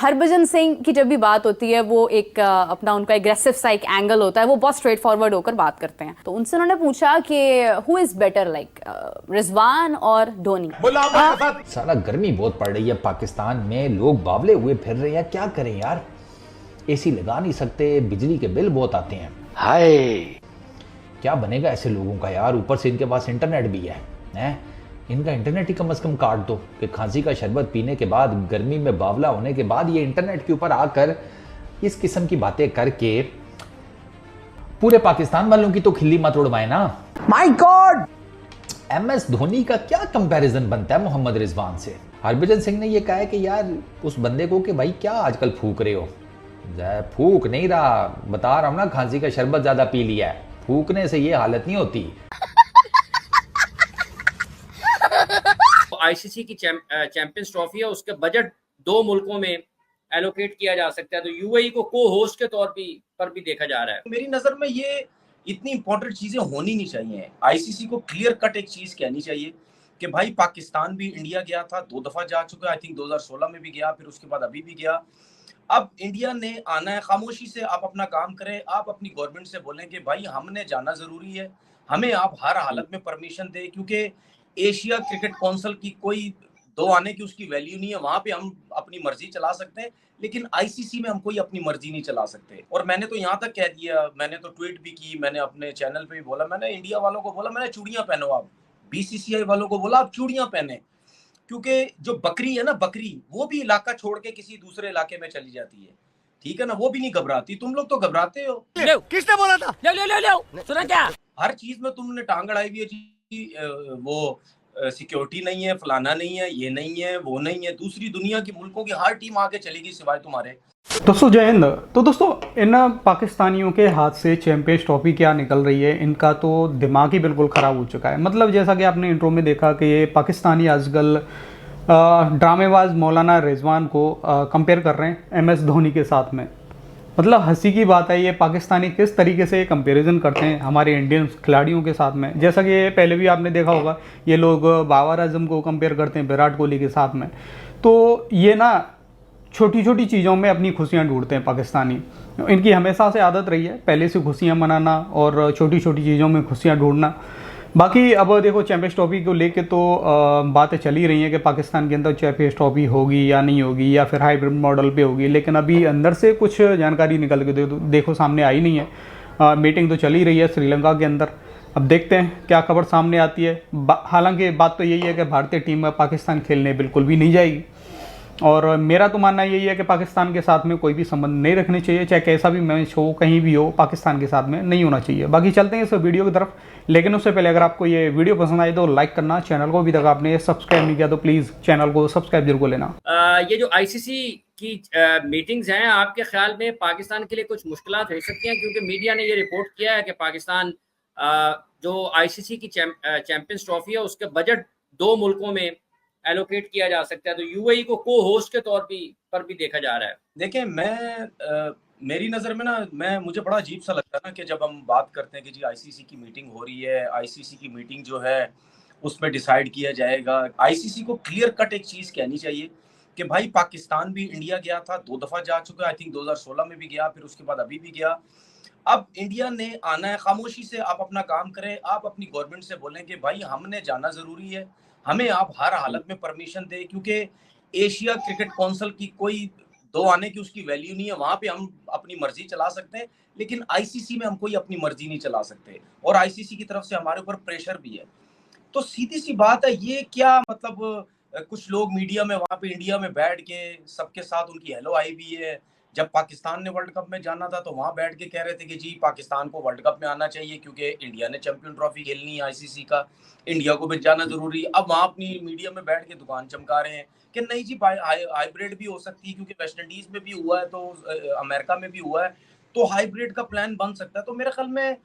हरभजन सिंह की जब भी बात होती है वो एक अपना उनका एग्रेसिव सा एक एंगल होता है, वो बहुत स्ट्रेट फॉरवर्ड होकर बात करते हैं। तो उनसे उन्होंने पूछा कि who is better, like Rizwan और धोनी। साला गर्मी बहुत पड़ रही है पाकिस्तान में, लोग बावले हुए फिर रहे हैं, क्या करें यार। एसी लगा नहीं सकते, बिजली के बिल बहुत आते हैं। हाय, क्या बनेगा ऐसे लोगों का यार। ऊपर से इनके पास इंटरनेट भी है, हैं? इनका इंटरनेट ही कम से कम काट दो कि खांसी का शरबत पीने के बाद, गर्मी में बावला होने के बाद, ये इंटरनेट के ऊपर आकर इस किस्म की बातें करके पूरे पाकिस्तान वालों की तो खिल्ली मत उड़वाए ना। My God. MS धोनी का क्या कंपैरिजन बनता है मोहम्मद रिजवान से। हरभजन सिंह ने यह कहा है कि यार उस बंदे को कि भाई क्या आजकल फूक रहे हो। फूक नहीं रहा, बता रहा हूं ना, खांसी का शरबत ज्यादा पी लिया है, फूकने से ये हालत नहीं होती। आईसीसी की चैंपियंस ट्रॉफी है, उसके बजट 2 मुल्कों में एलोकेट किया जा सकता है, तो यूएई को को होस्ट के तौर पर भी देखा जा रहा है। मेरी नजर में ये इतनी इंपॉर्टेंट चीजें होनी नहीं चाहिए। आईसीसी को क्लियर कट एक चीज कहनी चाहिए कि भाई पाकिस्तान भी इंडिया गया था, 2 दफा जा चुका है, आई थिंक 2016 में भी गया, फिर उसके बाद अभी भी गया। अब इंडिया ने आना है, खामोशी से आप अपना काम करें, आप अपनी गवर्नमेंट से बोलें कि भाई हमने जाना जरूरी है, हमें आप हर हालत में परमिशन दे, क्योंकि एशिया क्रिकेट काउंसिल की कोई दो आने की उसकी वैल्यू नहीं है। वहां पे हम अपनी मर्जी चला सकते हैं, लेकिन आईसीसी में हम कोई अपनी मर्जी नहीं चला सकते। और मैंने तो यहाँ तक कह दिया, मैंने तो ट्वीट भी की, मैंने अपने चैनल पे भी बोला, मैंने इंडिया वालों को बोला, मैंने चूड़ियां पहनो, आप बीसीसीआई वालों को बोला आप चूड़ियां पहने, क्योंकि जो बकरी है ना, बकरी वो भी इलाका छोड़ के किसी दूसरे इलाके में चली जाती है, ठीक है ना, वो भी नहीं घबराती। तुम लोग तो घबराते हो। किसने बोला था? ले सुना क्या? हर चीज में तुमने टांग अड़ाई हुई है जी, वो सिक्योरिटी नहीं है, फलाना नहीं है, ये नहीं है, वो नहीं है। दूसरी दुनिया की मुल्कों की हर टीम आगे चलेगी सिवाय तुम्हारे। दोस्तों जय हिंद। तो दोस्तों इन पाकिस्तानियों के हाथ से चैंपियंस ट्रॉफी क्या निकल रही है, इनका तो दिमाग ही बिल्कुल ख़राब हो चुका है। मतलब जैसा कि आपने इंट्रो में देखा कि ये पाकिस्तानी आजकल ड्रामेबाज मौलाना रिजवान को कंपेयर कर रहे हैं MS धोनी के साथ में। मतलब हंसी की बात है, ये पाकिस्तानी किस तरीके से कंपैरिजन करते हैं हमारे इंडियन खिलाड़ियों के साथ में। जैसा कि पहले भी आपने देखा होगा, ये लोग बाबर आजम को कंपेयर करते हैं विराट कोहली के साथ में। तो ये ना छोटी छोटी चीज़ों में अपनी खुशियाँ ढूंढते हैं पाकिस्तानी। इनकी हमेशा से आदत रही है पहले से खुशियाँ मनाना और छोटी छोटी चीज़ों में खुशियाँ ढूंढना। बाकी अब देखो चैंपियंस ट्रॉफी को लेके तो बातें चली रही हैं कि पाकिस्तान के अंदर चैंपियंस ट्रॉफी होगी या नहीं होगी, या फिर हाइब्रिड मॉडल पे होगी, लेकिन अभी अंदर से कुछ जानकारी निकल के देखो सामने आई नहीं है। मीटिंग तो चली रही है श्रीलंका के अंदर, अब देखते हैं क्या खबर सामने आती है। हालांकि बात तो यही है कि भारतीय टीम में पाकिस्तान खेलने बिल्कुल भी नहीं जाएगी, और मेरा तो मानना यही है कि पाकिस्तान के साथ में कोई भी संबंध नहीं रखने चाहिए, चाहे कैसा भी मैच हो, कहीं भी हो, पाकिस्तान के साथ में नहीं होना चाहिए। बाकी चलते हैं इस वीडियो की तरफ, लेकिन उससे पहले अगर आपको ये वीडियो पसंद आई तो लाइक करना, चैनल को अभी तक आपने सब्सक्राइब नहीं किया तो प्लीज़ चैनल को सब्सक्राइब जरूर लेना। ये जो आईसीसी की मीटिंग्स हैं, आपके ख्याल में पाकिस्तान के लिए कुछ मुश्किलात हो सकती हैं? क्योंकि मीडिया ने ये रिपोर्ट किया है कि पाकिस्तान जो आईसीसी की चैंपियंस ट्रॉफी है, उसके बजट 2 मुल्कों में एलोकेट किया जा सकता है, तो यूएई को को होस्ट के तौर पर भी देखा जा रहा है। देखें, मेरी नज़र में ना, मुझे बड़ा अजीब सा लगता है ना कि जब हम बात करते हैं कि जी आईसीसी की मीटिंग हो रही है, आईसीसी की मीटिंग जो है उसमें डिसाइड किया जाएगा। आईसीसी को क्लियर कट एक चीज़ कहनी चाहिए कि भाई पाकिस्तान भी इंडिया गया था, 2 दफा जा चुका है, आई थिंक 2016 में भी गया, फिर उसके बाद अभी भी गया। अब इंडिया ने आना है, खामोशी से आप अपना काम करें, आप अपनी गवर्नमेंट से बोलें कि भाई हमने जाना जरूरी है, हमें आप हर हालत में परमिशन दे, क्योंकि एशिया क्रिकेट काउंसिल की कोई दो आने की उसकी वैल्यू नहीं है। वहां पे हम अपनी मर्जी चला सकते हैं, लेकिन आईसीसी में हम कोई अपनी मर्जी नहीं चला सकते, और आईसीसी की तरफ से हमारे ऊपर प्रेशर भी है। तो सीधी सी बात है, ये क्या मतलब कुछ लोग मीडिया में वहां पे इंडिया में बैठ के सबके साथ उनकी हेलो आई भी है। जब पाकिस्तान ने वर्ल्ड कप में जाना था तो वहां बैठ के कह रहे थे कि जी पाकिस्तान को वर्ल्ड कप में आना चाहिए क्योंकि इंडिया ने चैंपियन ट्रॉफी खेलनी है आईसीसी का, इंडिया को भी जाना जरूरी है। अब वहां अपनी मीडिया में बैठ के दुकान चमका रहे हैं कि नहीं जी हाइब्रिड भी हो सकती है, क्योंकि वेस्ट इंडीज में भी हुआ है, तो अमेरिका में भी हुआ है, तो हाइब्रिड का प्लान बन सकता है। तो मेरे ख्याल में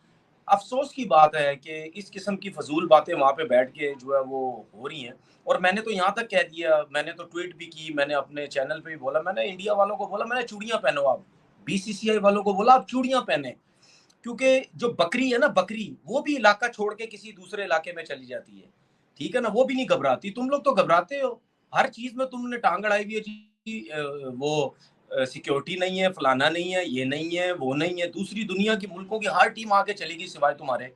अफसोस की बात है कि इस किस्म की फजूल बातें वहां पे बैठ के जो है वो हो रही हैं। और मैंने तो यहाँ तक कह दिया, मैंने तो ट्वीट भी की, मैंने अपने चैनल पे भी बोला, मैंने इंडिया वालों को बोला, मैंने चूड़ियां पहनो, आप बीसीसीआई वालों को बोला आप चूड़ियां पहने, क्योंकि जो बकरी है ना, बकरी वो भी इलाका छोड़ के किसी दूसरे इलाके में चली जाती है, ठीक है ना, वो भी नहीं घबराती। तुम लोग तो घबराते हो। हर चीज में तुमने टांग अड़ाई हुई है जी, वो सिक्योरिटी नहीं है, फलाना नहीं है, ये नहीं है, वो नहीं है। दूसरी दुनिया की मुल्कों की हर टीम आके चलेगी सिवाय तुम्हारे।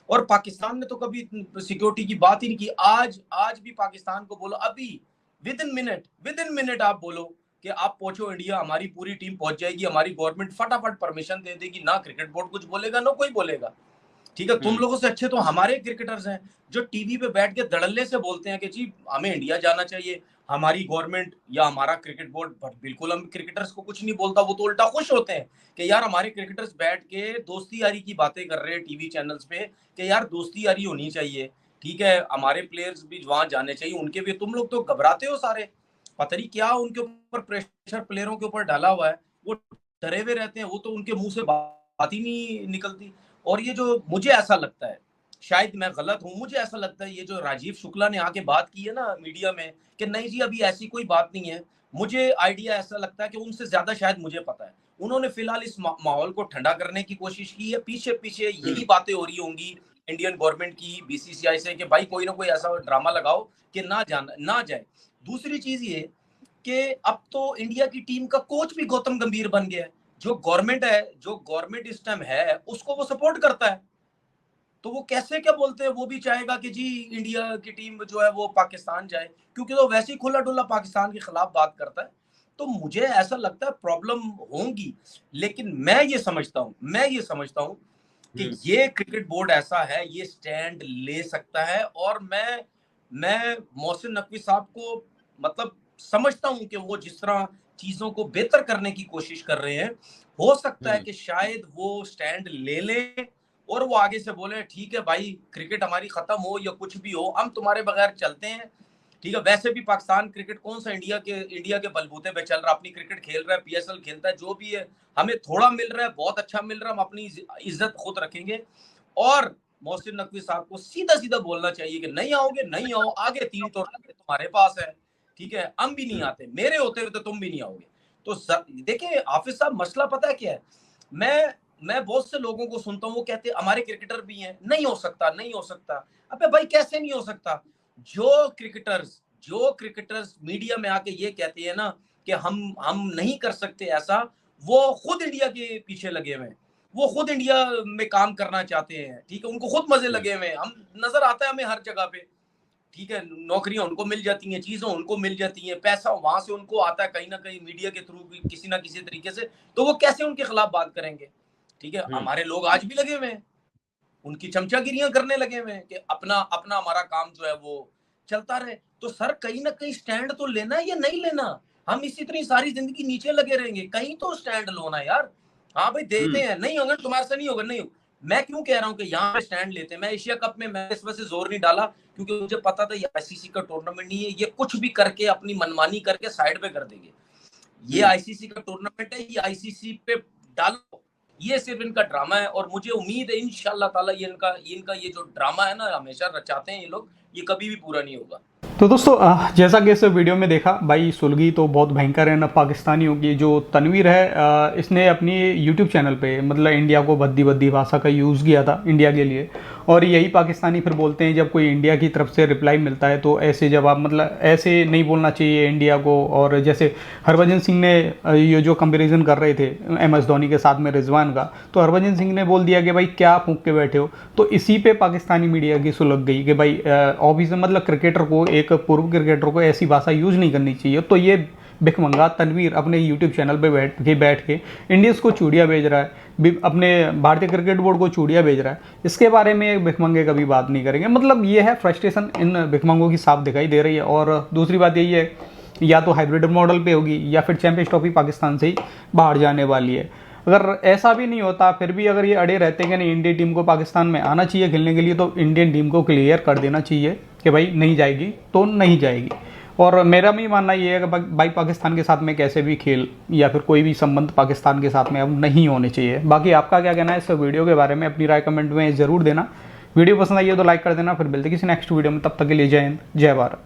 और पाकिस्तान ने तो कभी सिक्योरिटी की बात ही नहीं की। आज भी पाकिस्तान को बोलो, अभी विद इन मिनट आप बोलो कि आप पहुंचो इंडिया, हमारी पूरी टीम पहुंच जाएगी, हमारी गवर्नमेंट फटाफट परमिशन दे देगी, ना क्रिकेट बोर्ड कुछ बोलेगा ना कोई बोलेगा। ठीक है, तुम लोगों से अच्छे तो हमारे क्रिकेटर्स हैं जो टीवी पे बैठ के धड़ल्ले से बोलते हैं कि जी हमें इंडिया जाना चाहिए। हमारी गवर्नमेंट या हमारा क्रिकेट बोर्ड बिल्कुल हम क्रिकेटर्स को कुछ नहीं बोलता, वो तो उल्टा खुश होते हैं कि यार हमारे क्रिकेटर्स बैठ के दोस्ती यारी की बातें कर रहे हैं टीवी चैनल्स पे कि यार दोस्ती यारी होनी चाहिए। ठीक है, हमारे प्लेयर्स भी वहां जाने चाहिए, उनके भी। तुम लोग तो घबराते हो सारे, पता नहीं क्या उनके ऊपर प्रेशर प्लेयरों के ऊपर डाला हुआ है, वो डरे हुए रहते हैं, वो तो उनके मुंह से बात ही नहीं निकलती। और ये जो मुझे ऐसा लगता है, शायद मैं गलत हूं, मुझे ऐसा लगता है ये जो राजीव शुक्ला ने आके बात की है ना मीडिया में कि नहीं जी अभी ऐसी कोई बात नहीं है, मुझे आइडिया ऐसा लगता है कि उनसे ज्यादा शायद मुझे पता है। उन्होंने फिलहाल इस माहौल को ठंडा करने की कोशिश की है। पीछे पीछे यही बातें हो रही होंगी इंडियन गवर्नमेंट की, बीसीसीआई से, कि भाई कोई ना कोई ऐसा ड्रामा लगाओ कि ना जाए। दूसरी चीज ये कि अब तो इंडिया की टीम का कोच भी गौतम गंभीर बन गया है। जो गवर्नमेंट इस टाइम है उसको वो सपोर्ट करता है, तो वो कैसे क्या बोलते हैं, वो भी चाहेगा कि जी इंडिया की टीम जो है वो पाकिस्तान जाए, क्योंकि तो वैसे ही खुला डुल्ला पाकिस्तान के खिलाफ बात करता है। तो मुझे ऐसा लगता है प्रॉब्लम होंगी, लेकिन मैं ये समझता हूँ कि ये क्रिकेट बोर्ड ऐसा है, ये स्टैंड ले सकता है। और मैं मोहसिन नकवी साहब को मतलब समझता हूँ कि वो जिस तरह चीजों को बेहतर करने की कोशिश कर रहे हैं, हो सकता है कि शायद वो स्टैंड ले लें और वो आगे से बोले ठीक है भाई, क्रिकेट हमारी खत्म हो या कुछ भी हो, हम तुम्हारे बगैर चलते हैं। ठीक है, वैसे भी पाकिस्तान क्रिकेट कौन सा इंडिया के बलबूते पे चल रहा है, अपनी क्रिकेट खेल रहा है, पीएसएल खेलता है, जो भी है हमें थोड़ा मिल रहा है, बहुत अच्छा मिल रहा है, हम अपनी इज्जत खुद रखेंगे। और मोहसिन नकवी साहब को सीधा सीधा बोलना चाहिए कि नहीं आओगे, नहीं आओ, आगे 3 टूर्नामेंट तुम्हारे पास है। ठीक है, हम भी नहीं आते, मेरे होते हुए तो तुम भी नहीं आओगे। तो देखिए हाफिज साहब, मसला पता है क्या है, मैं बहुत से लोगों को सुनता हूँ, वो कहते हैं हमारे क्रिकेटर भी हैं, नहीं हो सकता। अबे भाई कैसे नहीं हो सकता? जो क्रिकेटर्स मीडिया में आके ये कहते हैं ना कि हम नहीं कर सकते ऐसा, वो खुद इंडिया के पीछे लगे हुए हैं, वो खुद इंडिया में काम करना चाहते हैं। ठीक है, उनको खुद मजे लगे हुए हैं, हम नजर आता है हमें हर जगह पे। ठीक है, नौकरियां उनको मिल जाती हैं, चीजें उनको मिल जाती हैं, पैसा वहां से उनको आता है कहीं ना कहीं मीडिया के थ्रू, किसी ना किसी तरीके से। तो वो कैसे उनके खिलाफ बात करेंगे? ठीक है, हमारे लोग आज भी लगे हुए हैं, उनकी चमचागिरियां करने लगे हुए हैं कि अपना हमारा काम जो है वो चलता रहे। तो सर कहीं ना कहीं स्टैंड तो लेना है या नहीं लेना? हम इसी तरह सारी जिंदगी नीचे लगे रहेंगे, कहीं तो स्टैंड लोना यार। हाँ भाई देते हैं, नहीं होगा तुम्हारे से, नहीं होगा, नहीं होगा। मैं क्यों कह रहा हूँ कि यहाँ पे स्टैंड लेते हैं। मैं एशिया कप में मैं इस वजह से जोर नहीं डाला क्योंकि मुझे पता था ये आईसीसी का टूर्नामेंट नहीं है, ये कुछ भी करके अपनी मनमानी करके साइड पे कर देंगे। ये आईसीसी का टूर्नामेंट है, ये आईसीसी पे डालो, ये सिर्फ इनका ड्रामा है। और मुझे उम्मीद है इंशाल्लाह ताला ये इनका ये जो ड्रामा है ना हमेशा रचाते हैं ये लोग, ये कभी भी पूरा नहीं होगा। तो दोस्तों जैसा कि इस वीडियो में देखा, भाई सुलगी तो बहुत भयंकर है ना पाकिस्तानियों की। जो तनवीर है इसने अपनी यूट्यूब चैनल पे मतलब इंडिया को भद्दी भद्दी भाषा का यूज़ किया था इंडिया के लिए, और यही पाकिस्तानी फिर बोलते हैं जब कोई इंडिया की तरफ से रिप्लाई मिलता है तो ऐसे जवाब, मतलब ऐसे नहीं बोलना चाहिए इंडिया को। और जैसे हरभजन सिंह ने ये जो कंपेरिजन कर रहे थे MS धोनी के साथ में रिजवान का, तो हरभजन सिंह ने बोल दिया कि भाई क्या फूंक के बैठे हो। तो इसी पे पाकिस्तानी मीडिया की सुलग गई कि भाई ऑब्वियस मतलब क्रिकेटर को, एक पूर्व क्रिकेटर को ऐसी भाषा यूज़ नहीं करनी चाहिए। तो ये भिखमंगा तनवीर अपने यूट्यूब चैनल पे बैठ के इंडियंस को चूड़ियाँ भेज रहा है, अपने भारतीय क्रिकेट बोर्ड को चूड़ियाँ भेज रहा है। इसके बारे में भिखमंगे कभी बात नहीं करेंगे। मतलब ये है फ्रस्ट्रेशन इन भिखमंगों की साफ दिखाई दे रही है। और दूसरी बात यही है, या तो हाइब्रिड मॉडल पे होगी या फिर चैंपियंस ट्रॉफी पाकिस्तान से ही बाहर जाने वाली है। अगर ऐसा भी नहीं होता, फिर भी अगर ये अड़े रहते हैं कि नहीं इंडियन टीम को पाकिस्तान में आना चाहिए खेलने के लिए, तो इंडियन टीम को क्लियर कर देना चाहिए कि भाई नहीं जाएगी तो नहीं जाएगी। और मेरा भी मानना ये है कि भाई पाकिस्तान के साथ में कैसे भी खेल या फिर कोई भी संबंध पाकिस्तान के साथ में अब नहीं होने चाहिए। बाकी आपका क्या कहना है इस वीडियो के बारे में, अपनी राय कमेंट में ज़रूर देना। वीडियो पसंद आई है तो लाइक कर देना। फिर मिलते किसी नेक्स्ट वीडियो में, तब तक के लिए जय हिंद, जय भारत।